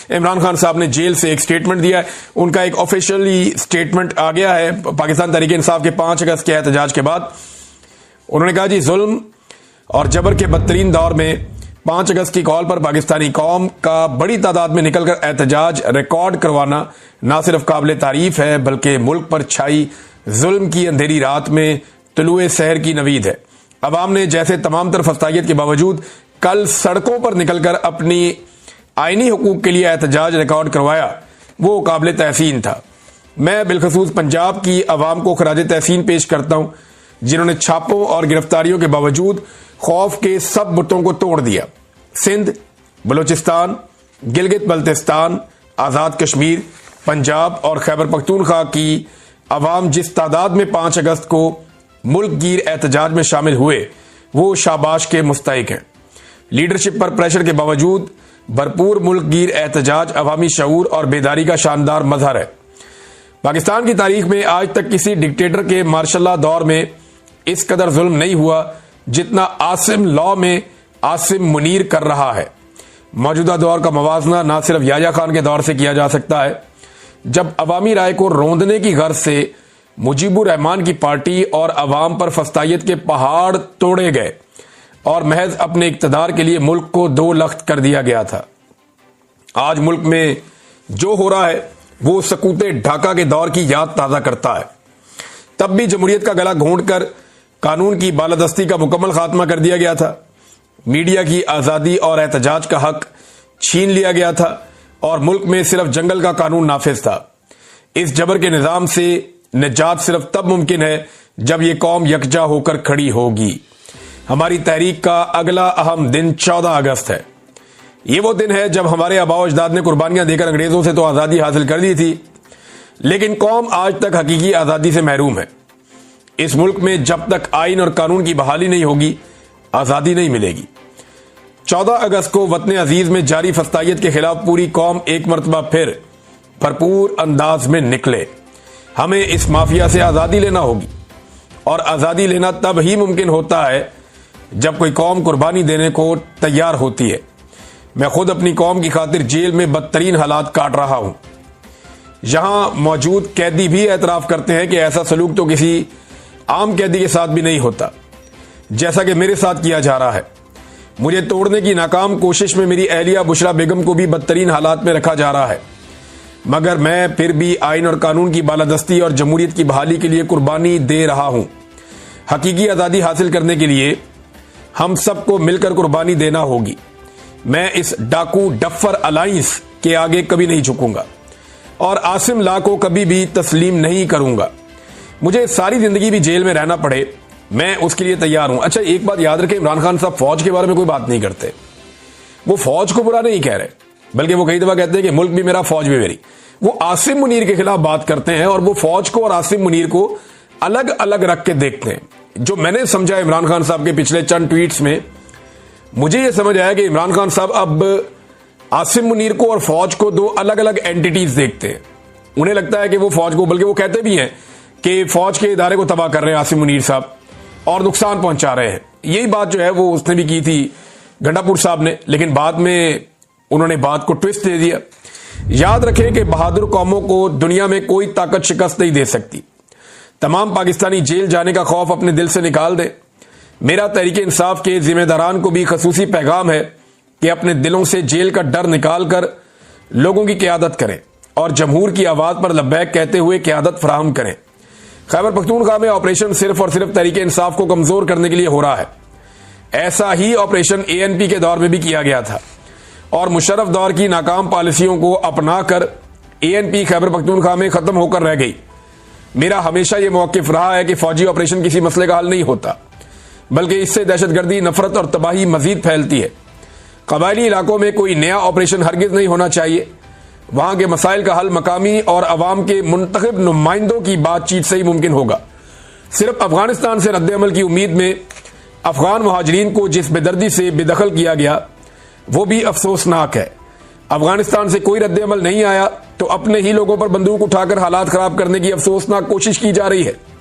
इमरान खान साहब ने जेल से एक स्टेटमेंट दिया है। उनका एक ऑफिशियली स्टेटमेंट आ गया है पाकिस्तान तहरीक इंसाफ के 5 अगस्त के एहतजाज के बाद। उन्होंने कहा जी, जुल्म और जबर के बदतरीन दौर में 5 अगस्त की कॉल पर पाकिस्तानी कौम का बड़ी तादाद में निकलकर एहतजाज रिकॉर्ड करवाना न सिर्फ काबिल तारीफ है, बल्कि मुल्क पर छाई जुल्म की अंधेरी रात में तुलुए सहर की नवीद है। अवाम ने जैसे तमाम तर फस्तायत के बावजूद कल सड़कों पर निकलकर अपनी आईनी हुकूक के लिए एहतजाज रिकॉर्ड करवाया, वो काबिल तहसीन था। मैं बिलखसूस पंजाब की अवाम को खराज तहसीन पेश करता हूं, जिन्होंने छापों और गिरफ्तारियों के बावजूद खौफ के सब बुतों को तोड़ दिया। सिंध, बलूचिस्तान, गिलगित बल्तिस्तान, आजाद कश्मीर, पंजाब और खैबर पख्तूनख्वा की अवाम जिस तादाद में 5 अगस्त को मुल्क गिर एहतजाज में शामिल हुए, वो शाबाश के मुस्तहिक हैं। लीडरशिप पर प्रेशर के बावजूद भरपूर मुल्क गिर एहतजाज अवामी शऊर और बेदारी का शानदार मजहर है। पाकिस्तान की तारीख में आज तक किसी डिक्टेटर के मार्शल दौर में इस कदर जुल्म नहीं हुआ जितना आसिम लॉ में आसिम मुनीर कर रहा है। मौजूदा दौर का मवाजना न सिर्फ याया खान के दौर से किया जा सकता है, जब अवामी राय को रौंदने की गर्ज से मुजीबुर रहमान की पार्टी और अवाम पर फस्तायत के पहाड़ तोड़े गए और महज अपने इक्तदार के लिए मुल्क को 2 लख्त कर दिया गया था। आज मुल्क में जो हो रहा है वो सकूते ढाका के दौर की याद ताजा करता है। तब भी जमहूरियत का गला घोंटकर कानून की बालादस्ती का मुकम्मल खात्मा कर दिया गया था। मीडिया की आजादी और एहतजाज का हक छीन लिया गया था और मुल्क में सिर्फ जंगल का कानून नाफिज था। इस जबर के निजाम से निजात सिर्फ तब मुमकिन है जब ये कौम यकजा होकर खड़ी होगी। हमारी तहरीक का अगला अहम दिन 14 अगस्त है। ये वो दिन है जब हमारे आबाओ अजदाद ने कुर्बानियां देकर अंग्रेजों से तो आजादी हासिल कर ली थी, लेकिन कौम आज तक हकीकी आजादी से महरूम है। इस मुल्क में जब तक आइन और कानून की बहाली नहीं होगी, आजादी नहीं मिलेगी। 14 अगस्त को वतन अजीज में जारी फस्तायत के खिलाफ पूरी कौम एक मरतबा फिर भरपूर अंदाज में निकले। हमें इस माफिया से आजादी लेना होगी और आजादी लेना तब ही मुमकिन होता है जब कोई कौम कुर्बानी देने को तैयार होती है। मैं खुद अपनी कौम की खातिर जेल में बदतरीन हालात काट रहा हूं। यहां मौजूद कैदी भी एतराफ करते हैं कि ऐसा सलूक तो किसी आम कैदी के साथ भी नहीं होता, जैसा कि मेरे साथ किया जा रहा है। मुझे तोड़ने की नाकाम कोशिश में मेरी अहलिया बुशरा बेगम को भी बदतरीन हालात में रखा जा रहा है, मगर मैं फिर भी आइन और कानून की बालादस्ती और जमहूरियत की बहाली के लिए कुर्बानी दे रहा हूं। हकीकी आजादी हासिल करने के लिए हम सबको मिलकर कुर्बानी देना होगी। मैं इस डाकू डफर अलायंस के आगे कभी नहीं झुकूंगा और आसिम ला को कभी भी तस्लीम नहीं करूंगा। मुझे सारी जिंदगी भी जेल में रहना पड़े, मैं उसके लिए तैयार हूं। अच्छा, एक बात याद रखें, इमरान खान साहब फौज के बारे में कोई बात नहीं करते। वो फौज को बुरा नहीं कह रहे, बल्कि वो कई दफा कहते हैं कि मुल्क भी मेरा, फौज भी मेरी। वो आसिम मुनीर के खिलाफ बात करते हैं और वो फौज को और आसिम मुनीर को अलग अलग रख के देखते हैं। जो मैंने समझा इमरान खान साहब के पिछले चंद ट्वीट्स में, मुझे यह समझ आया कि इमरान खान साहब अब आसिम मुनीर को और फौज को 2 अलग अलग एंटिटीज देखते हैं। उन्हें लगता है कि वो फौज को, बल्कि वो कहते भी हैं कि फौज के इदारे को तबाह कर रहे हैं आसिम मुनीर साहब और नुकसान पहुंचा रहे हैं। यही बात जो है वो उसने भी की थी गंडापुर साहब ने, लेकिन बाद में उन्होंने बात को ट्विस्ट दे दिया। याद रखें कि बहादुर कौमों को दुनिया में कोई ताकत शिकस्त नहीं दे सकती। तमाम पाकिस्तानी जेल जाने का खौफ अपने दिल से निकाल दें। मेरा तहरीक इंसाफ के जिम्मेदारान को भी खसूसी पैगाम है कि अपने दिलों से जेल का डर निकाल कर लोगों की क़यादत करें और जमहूर की आवाज पर लब्बैक कहते हुए क़यादत फराहम करें। खैबर पख्तूनख्वा में ऑपरेशन सिर्फ और सिर्फ तहरीक इंसाफ को कमजोर करने के लिए हो रहा है। ऐसा ही ऑपरेशन ANP के दौर में भी किया गया था और मुशर्रफ दौर की नाकाम पॉलिसियों को अपनाकर ANP खैबर पख्तूनख्वा में खत्म होकर रह गई। मेरा हमेशा यह मौक़िफ़ रहा है कि फौजी ऑपरेशन किसी मसले का हल नहीं होता, बल्कि इससे दहशतगर्दी, नफरत और तबाही मजीद फैलती है। कबायली इलाकों में कोई नया ऑपरेशन हरगिज नहीं होना चाहिए। वहां के मसाइल का हल मकामी और अवाम के मुंतखब नुमाइंदों की बातचीत से ही मुमकिन होगा। सिर्फ अफगानिस्तान से रद्द-ए-अमल की उम्मीद में अफगान मुहाजिरीन को जिस बेदर्दी से बेदखल किया गया, वो भी अफसोसनाक है। अफगानिस्तान से कोई रद्द-ए-अमल नहीं आया तो अपने ही लोगों पर बंदूक उठाकर हालात खराब करने की अफसोसनाक कोशिश की जा रही है।